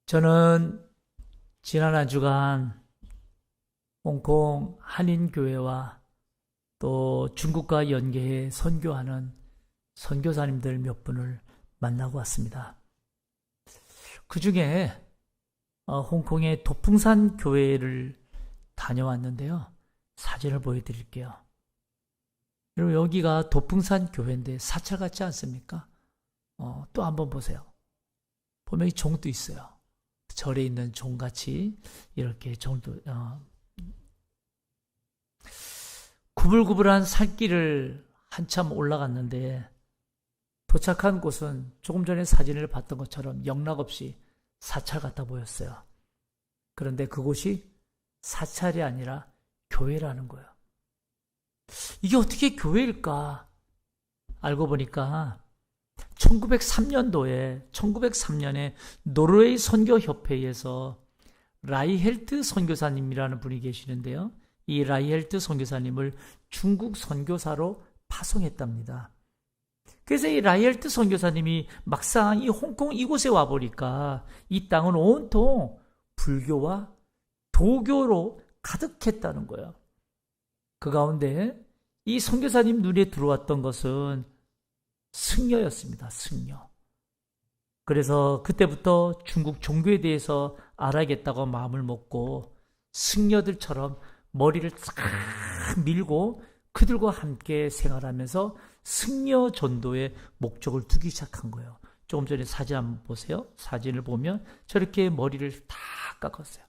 저는 지난 한 주간 홍콩 한인교회와 또 중국과 연계해 선교하는 선교사님들 몇 분을 만나고 왔습니다. 그 중에 홍콩의 도풍산 교회를 다녀왔는데요. 사진을 보여드릴게요. 여러분, 여기가 도풍산 교회인데 사찰 같지 않습니까? 또 한번 보세요. 보면 이 종도 있어요. 절에 있는 종같이 이렇게 종도 구불구불한 산길을 한참 올라갔는데 도착한 곳은 조금 전에 사진을 봤던 것처럼 영락없이 사찰 같아 보였어요. 그런데 그곳이 사찰이 아니라 교회라는 거예요. 이게 어떻게 교회일까? 알고 보니까 1903년에 노르웨이 선교협회에서 라이헬트 선교사님이라는 분이 계시는데요. 이 라이헬트 선교사님을 중국 선교사로 파송했답니다. 그래서 이 라이헬트 선교사님이 막상 이 홍콩 이곳에 와보니까 이 땅은 온통 불교와 도교로 가득했다는 거예요. 그 가운데 이 선교사님 눈에 들어왔던 것은 승려였습니다. 승려. 그래서 그때부터 중국 종교에 대해서 알아야겠다고 마음을 먹고 승려들처럼 머리를 싹 밀고 그들과 함께 생활하면서 승려 전도의 목적을 두기 시작한 거예요. 조금 전에 사진 한번 보세요. 사진을 보면 저렇게 머리를 다 깎았어요.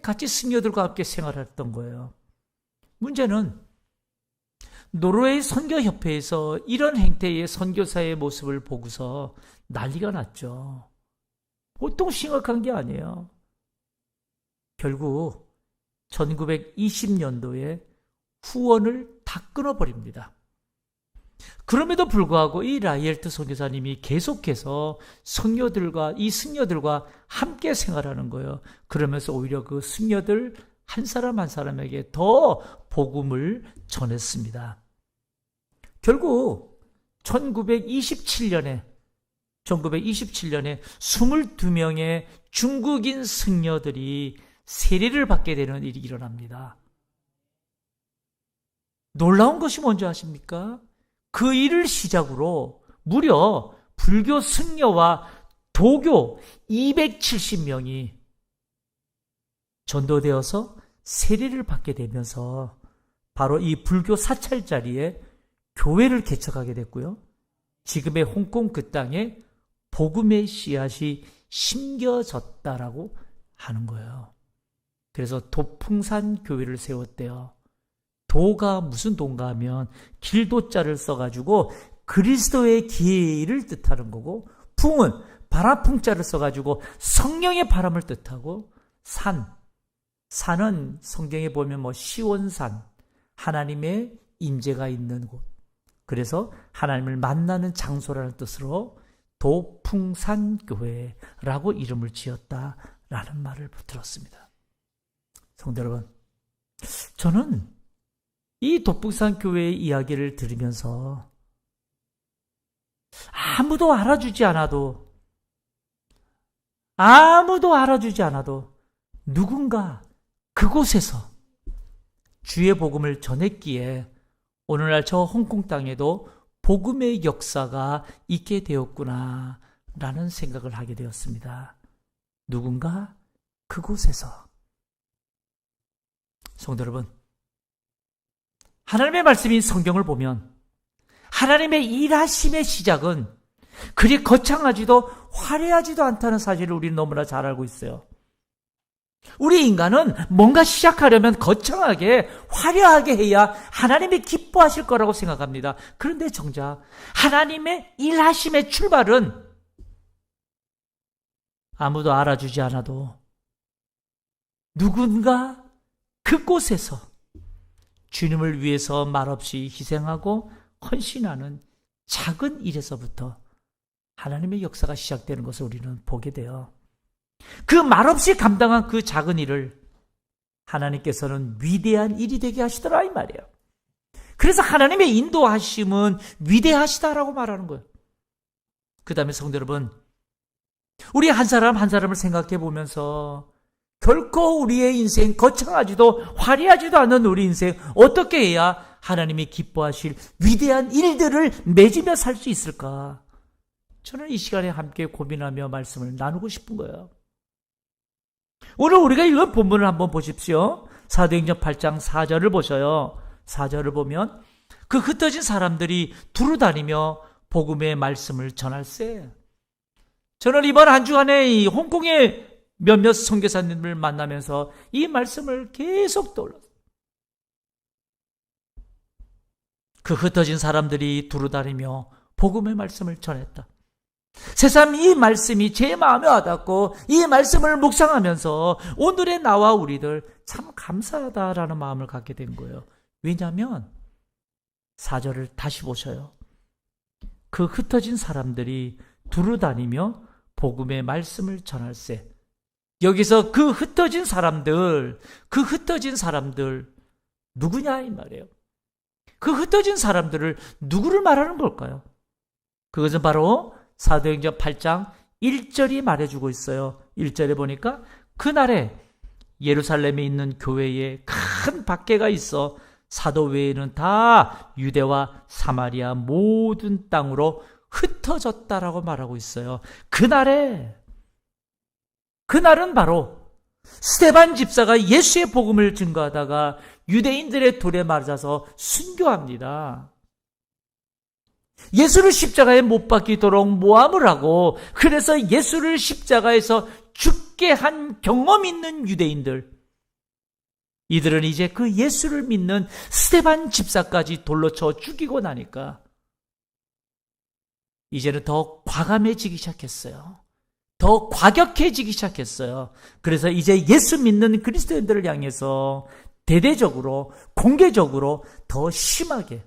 같이 승려들과 함께 생활했던 거예요. 문제는 노르웨이 선교협회에서 이런 행태의 선교사의 모습을 보고서 난리가 났죠. 보통 심각한 게 아니에요. 결국 1920년도에 후원을 다 끊어버립니다. 그럼에도 불구하고 이 라이엘트 선교사님이 계속해서 이 승려들과 함께 생활하는 거예요. 그러면서 오히려 그 승려들 한 사람 한 사람에게 더 복음을 전했습니다. 결국 1927년에 22명의 중국인 승려들이 세례를 받게 되는 일이 일어납니다. 놀라운 것이 뭔지 아십니까? 그 일을 시작으로 무려 불교 승려와 도교 270명이 전도되어서 세례를 받게 되면서 바로 이 불교 사찰 자리에 교회를 개척하게 됐고요. 지금의 홍콩 그 땅에 복음의 씨앗이 심겨졌다라고 하는 거예요. 그래서 도풍산 교회를 세웠대요. 도가 무슨 도인가 하면 길도자를 써가지고 그리스도의 길을 뜻하는 거고, 풍은 바람풍자를 써가지고 성령의 바람을 뜻하고, 산은 성경에 보면 시온산, 하나님의 임재가 있는 곳. 그래서 하나님을 만나는 장소라는 뜻으로 도풍산교회라고 이름을 지었다라는 말을 들었습니다. 성도 여러분, 저는 이 도풍산교회의 이야기를 들으면서 아무도 알아주지 않아도 누군가 그곳에서 주의 복음을 전했기에 오늘날 저 홍콩 땅에도 복음의 역사가 있게 되었구나 라는 생각을 하게 되었습니다. 누군가 그곳에서. 성도 여러분, 하나님의 말씀인 성경을 보면 하나님의 일하심의 시작은 그리 거창하지도 화려하지도 않다는 사실을 우리는 너무나 잘 알고 있어요. 우리 인간은 뭔가 시작하려면 거창하게 화려하게 해야 하나님이 기뻐하실 거라고 생각합니다. 그런데 정작 하나님의 일하심의 출발은 아무도 알아주지 않아도 누군가 그곳에서 주님을 위해서 말없이 희생하고 헌신하는 작은 일에서부터 하나님의 역사가 시작되는 것을 우리는 보게 돼요. 그 말없이 감당한 그 작은 일을 하나님께서는 위대한 일이 되게 하시더라 이 말이에요. 그래서 하나님의 인도하심은 위대하시다라고 말하는 거예요. 그 다음에 성도 여러분, 우리 한 사람 한 사람을 생각해 보면서 결코 우리의 인생 거창하지도 화려하지도 않은 우리 인생 어떻게 해야 하나님이 기뻐하실 위대한 일들을 맺으며 살 수 있을까? 저는 이 시간에 함께 고민하며 말씀을 나누고 싶은 거예요. 오늘 우리가 읽은 본문을 한번 보십시오. 사도행전 8장 4절을 보셔요. 4절을 보면 그 흩어진 사람들이 두루다니며 복음의 말씀을 전할세. 저는 이번 한 주간에 이 홍콩의 몇몇 선교사님을 만나면서 이 말씀을 계속 떠올랐어요. 그 흩어진 사람들이 두루다니며 복음의 말씀을 전했다. 새삼 이 말씀이 제 마음에 와닿고 이 말씀을 묵상하면서 오늘의 나와 우리들 참 감사하다라는 마음을 갖게 된 거예요. 왜냐하면 4절을 다시 보셔요. 그 흩어진 사람들이 두루다니며 복음의 말씀을 전할세. 여기서 그 흩어진 사람들 누구냐 이 말이에요. 그 흩어진 사람들을 누구를 말하는 걸까요? 그것은 바로 사도행전 8장 1절이 말해주고 있어요. 1절에 보니까 그날에 예루살렘에 있는 교회에 큰 박해가 있어 사도 외에는 다 유대와 사마리아 모든 땅으로 흩어졌다라고 말하고 있어요. 그날은 바로 스데반 집사가 예수의 복음을 증거하다가 유대인들의 돌에 맞아서 순교합니다. 예수를 십자가에 못 박히도록 모함을 하고 그래서 예수를 십자가에서 죽게 한 경험 있는 유대인들, 이들은 이제 그 예수를 믿는 스데반 집사까지 돌로 쳐 죽이고 나니까 이제는 더 과감해지기 시작했어요. 더 과격해지기 시작했어요. 그래서 이제 예수 믿는 그리스도인들을 향해서 대대적으로 공개적으로 더 심하게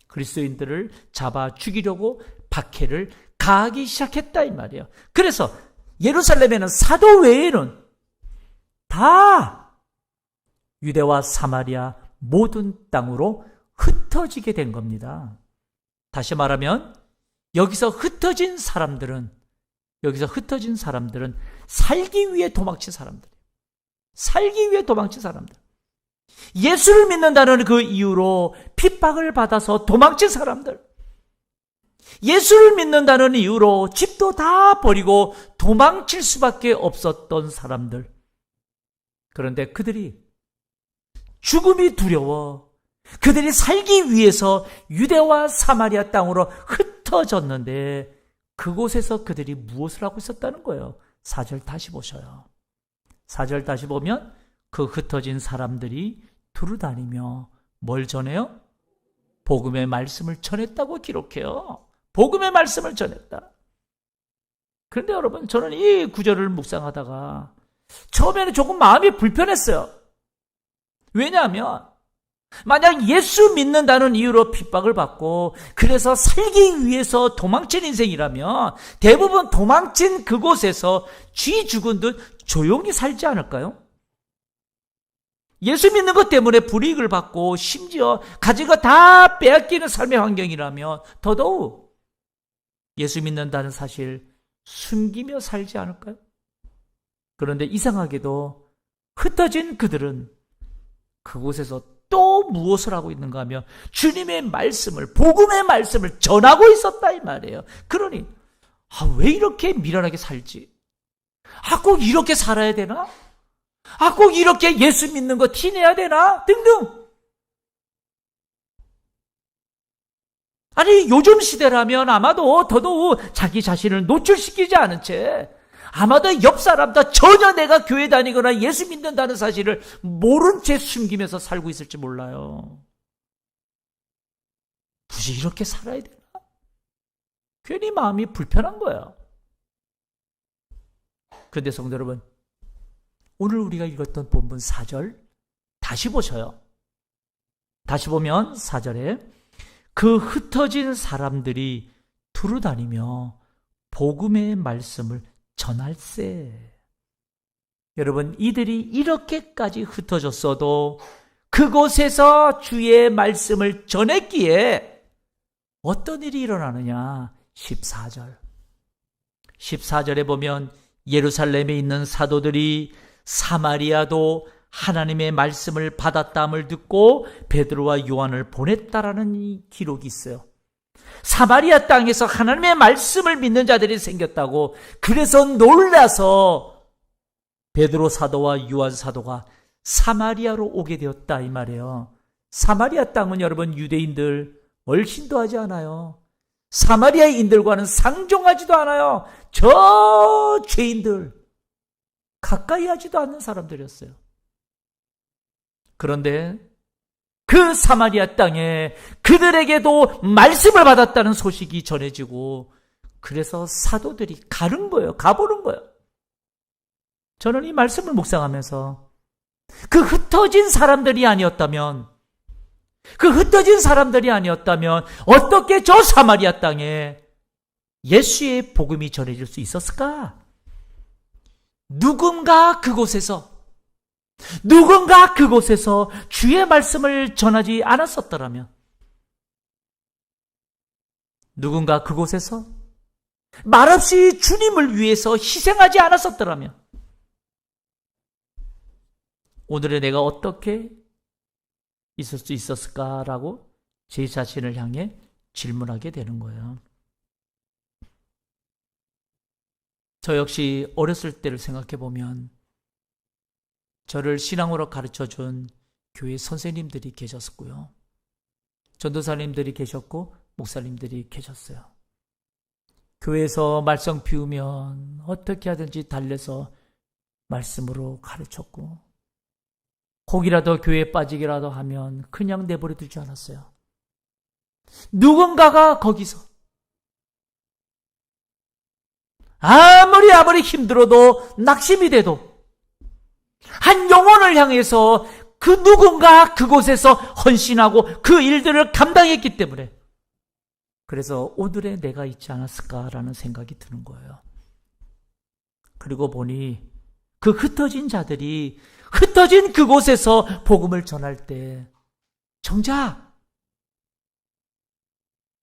그리스도인들을 잡아 죽이려고 박해를 가하기 시작했다 이 말이에요. 그래서 예루살렘에는 사도 외에는 다 유대와 사마리아 모든 땅으로 흩어지게 된 겁니다. 다시 말하면 여기서 흩어진 사람들은 살기 위해 도망친 사람들이에요. 살기 위해 도망친 사람들. 예수를 믿는다는 그 이유로 핍박을 받아서 도망친 사람들. 예수를 믿는다는 이유로 집도 다 버리고 도망칠 수밖에 없었던 사람들. 그런데 그들이 죽음이 두려워 그들이 살기 위해서 유대와 사마리아 땅으로 흩어졌는데 그곳에서 그들이 무엇을 하고 있었다는 거예요. 4절 다시 보셔요. 4절 다시 보면 그 흩어진 사람들이 두루다니며 뭘 전해요? 복음의 말씀을 전했다고 기록해요. 복음의 말씀을 전했다. 그런데 여러분, 저는 이 구절을 묵상하다가 처음에는 조금 마음이 불편했어요. 왜냐하면 만약 예수 믿는다는 이유로 핍박을 받고 그래서 살기 위해서 도망친 인생이라면 대부분 도망친 그곳에서 쥐 죽은 듯 조용히 살지 않을까요? 예수 믿는 것 때문에 불이익을 받고 심지어 가진 거 다 빼앗기는 삶의 환경이라면 더더욱 예수 믿는다는 사실 숨기며 살지 않을까요? 그런데 이상하게도 흩어진 그들은 그곳에서 또 무엇을 하고 있는가 하면 주님의 말씀을, 복음의 말씀을 전하고 있었다 이 말이에요. 그러니 왜 이렇게 미련하게 살지? 꼭 이렇게 살아야 되나? 꼭 이렇게 예수 믿는 거 티내야 되나? 등등. 아니 요즘 시대라면 아마도 더더욱 자기 자신을 노출시키지 않은 채 아마도 옆 사람도 전혀 내가 교회 다니거나 예수 믿는다는 사실을 모른 채 숨기면서 살고 있을지 몰라요. 굳이 이렇게 살아야 되나? 괜히 마음이 불편한 거예요. 그런데 성도 여러분, 오늘 우리가 읽었던 본문 4절 다시 보셔요. 다시 보면 4절에 그 흩어진 사람들이 두루다니며 복음의 말씀을 전할세. 여러분, 이들이 이렇게까지 흩어졌어도 그곳에서 주의 말씀을 전했기에 어떤 일이 일어나느냐? 14절. 14절에 보면 예루살렘에 있는 사도들이 사마리아도 하나님의 말씀을 받았다함을 듣고 베드로와 요한을 보냈다라는 이 기록이 있어요. 사마리아 땅에서 하나님의 말씀을 믿는 자들이 생겼다고, 그래서 놀라서 베드로 사도와 요한 사도가 사마리아로 오게 되었다 이 말이에요. 사마리아 땅은 여러분 유대인들 얼씬도 하지 않아요. 사마리아인들과는 상종하지도 않아요. 저 죄인들 가까이 하지도 않는 사람들이었어요. 그런데 그 사마리아 땅에 그들에게도 말씀을 받았다는 소식이 전해지고, 그래서 사도들이 가는 거예요. 가보는 거예요. 저는 이 말씀을 묵상하면서 그 흩어진 사람들이 아니었다면 어떻게 저 사마리아 땅에 예수의 복음이 전해질 수 있었을까? 누군가 그곳에서 주의 말씀을 전하지 않았었더라면, 누군가 그곳에서 말없이 주님을 위해서 희생하지 않았었더라면, 오늘의 내가 어떻게 있을 수 있었을까라고 제 자신을 향해 질문하게 되는 거예요. 저 역시 어렸을 때를 생각해 보면 저를 신앙으로 가르쳐준 교회 선생님들이 계셨고요. 전도사님들이 계셨고 목사님들이 계셨어요. 교회에서 말썽 피우면 어떻게 하든지 달래서 말씀으로 가르쳤고, 혹이라도 교회에 빠지기라도 하면 그냥 내버려 두지 않았어요. 누군가가 거기서 아무리 힘들어도 낙심이 돼도 한 영혼을 향해서 그 누군가 그곳에서 헌신하고 그 일들을 감당했기 때문에, 그래서 오늘의 내가 있지 않았을까라는 생각이 드는 거예요. 그리고 보니 그 흩어진 자들이 흩어진 그곳에서 복음을 전할 때 정작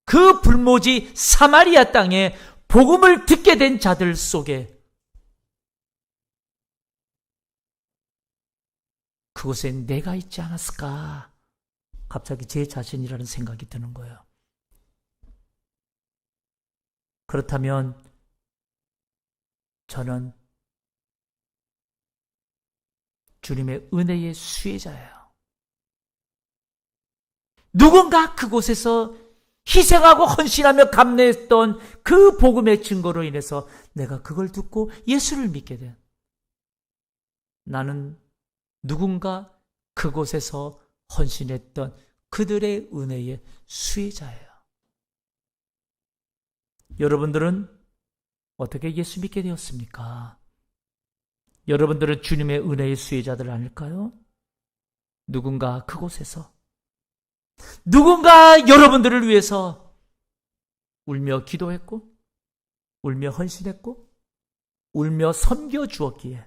그 불모지 사마리아 땅에 복음을 듣게 된 자들 속에 그곳에 내가 있지 않았을까? 갑자기 제 자신이라는 생각이 드는 거예요. 그렇다면 저는 주님의 은혜의 수혜자예요. 누군가 그곳에서 희생하고 헌신하며 감내했던 그 복음의 증거로 인해서 내가 그걸 듣고 예수를 믿게 된, 나는 누군가 그곳에서 헌신했던 그들의 은혜의 수혜자예요. 여러분들은 어떻게 예수 믿게 되었습니까? 여러분들은 주님의 은혜의 수혜자들 아닐까요? 누군가 그곳에서, 누군가 여러분들을 위해서 울며 기도했고, 울며 헌신했고, 울며 섬겨 주었기에,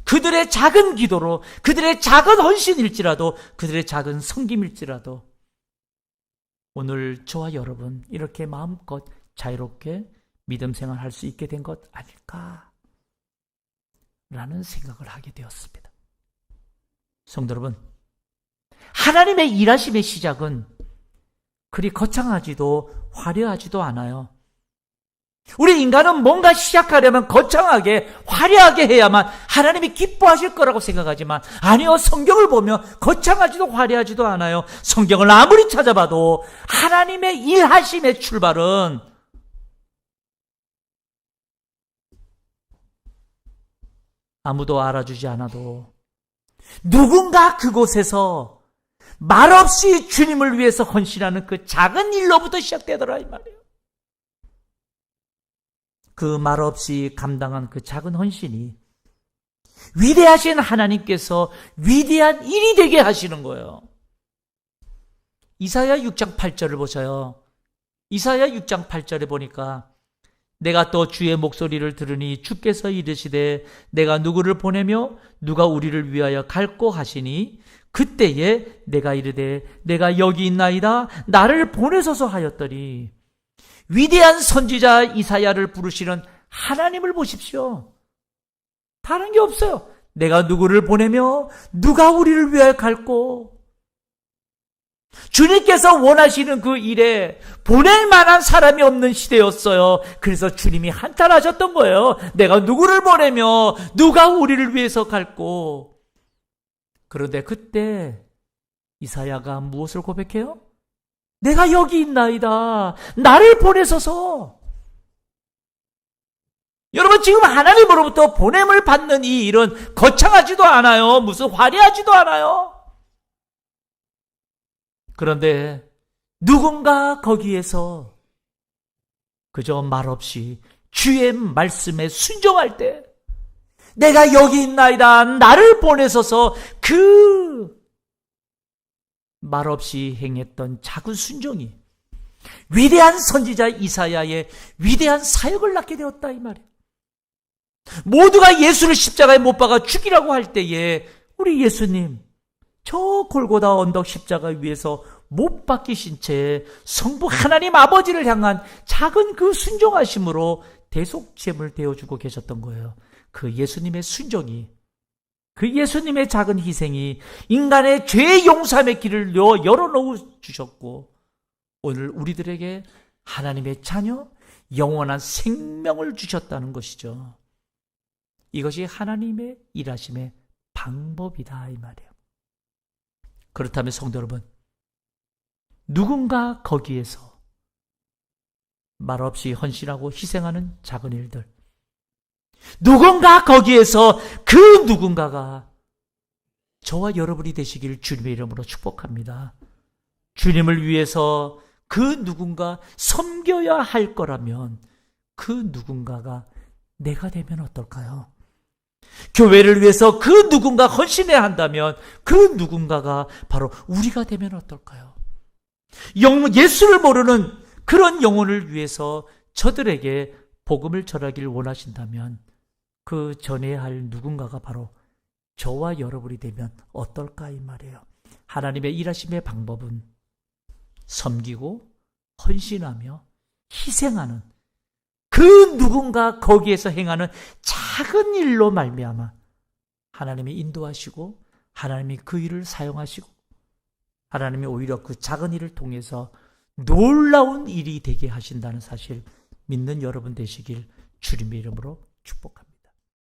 그들의 작은 기도로, 그들의 작은 헌신일지라도, 그들의 작은 섬김일지라도 오늘 저와 여러분 이렇게 마음껏 자유롭게 믿음 생활할 수 있게 된 것 아닐까 라는 생각을 하게 되었습니다. 성도 여러분, 하나님의 일하심의 시작은 그리 거창하지도 화려하지도 않아요. 우리 인간은 뭔가 시작하려면 거창하게 화려하게 해야만 하나님이 기뻐하실 거라고 생각하지만, 아니요, 성경을 보면 거창하지도 화려하지도 않아요. 성경을 아무리 찾아봐도 하나님의 일하심의 출발은 아무도 알아주지 않아도 누군가 그곳에서 말없이 주님을 위해서 헌신하는 그 작은 일로부터 시작되더라 이 말이에요. 그 말없이 감당한 그 작은 헌신이 위대하신 하나님께서 위대한 일이 되게 하시는 거예요. 이사야 6장 8절을 보세요. 이사야 6장 8절에 보니까 내가 또 주의 목소리를 들으니 주께서 이르시되 내가 누구를 보내며 누가 우리를 위하여 갈고 하시니 그때에 내가 이르되 내가 여기 있나이다 나를 보내소서 하였더니 위대한 선지자 이사야를 부르시는 하나님을 보십시오. 다른 게 없어요. 내가 누구를 보내며 누가 우리를 위하여 갈고, 주님께서 원하시는 그 일에 보낼 만한 사람이 없는 시대였어요. 그래서 주님이 한탄하셨던 거예요. 내가 누구를 보내며 누가 우리를 위해서 갈고. 그런데 그때 이사야가 무엇을 고백해요? 내가 여기 있나이다. 나를 보내소서. 여러분, 지금 하나님으로부터 보냄을 받는 이 일은 거창하지도 않아요. 무슨 화려하지도 않아요. 그런데 누군가 거기에서 그저 말없이 주의 말씀에 순종할 때, 내가 여기 있나이다. 나를 보내소서. 그 말없이 행했던 작은 순종이 위대한 선지자 이사야의 위대한 사역을 낳게 되었다, 이 말이에요. 모두가 예수를 십자가에 못 박아 죽이라고 할 때에 우리 예수님 저 골고다 언덕 십자가 위에서 못 박히신 채 성부 하나님 아버지를 향한 작은 그 순종하심으로 대속제물 되어주고 계셨던 거예요. 그 예수님의 순종이, 그 예수님의 작은 희생이 인간의 죄 용서함의 길을 열어놓아 주셨고, 오늘 우리들에게 하나님의 자녀, 영원한 생명을 주셨다는 것이죠. 이것이 하나님의 일하심의 방법이다, 이 말이에요. 그렇다면 성도 여러분, 누군가 거기에서 말없이 헌신하고 희생하는 작은 일들, 누군가 거기에서 그 누군가가 저와 여러분이 되시길 주님의 이름으로 축복합니다. 주님을 위해서 그 누군가 섬겨야 할 거라면 그 누군가가 내가 되면 어떨까요? 교회를 위해서 그 누군가 헌신해야 한다면 그 누군가가 바로 우리가 되면 어떨까요? 예수를 모르는 그런 영혼을 위해서 저들에게 복음을 전하기를 원하신다면 그 전해야 할 누군가가 바로 저와 여러분이 되면 어떨까, 이 말이에요. 하나님의 일하심의 방법은 섬기고 헌신하며 희생하는 그 누군가 거기에서 행하는 작은 일로 말미암아 하나님이 인도하시고 하나님이 그 일을 사용하시고 하나님이 오히려 그 작은 일을 통해서 놀라운 일이 되게 하신다는 사실 믿는 여러분 되시길 주님의 이름으로 축복합니다.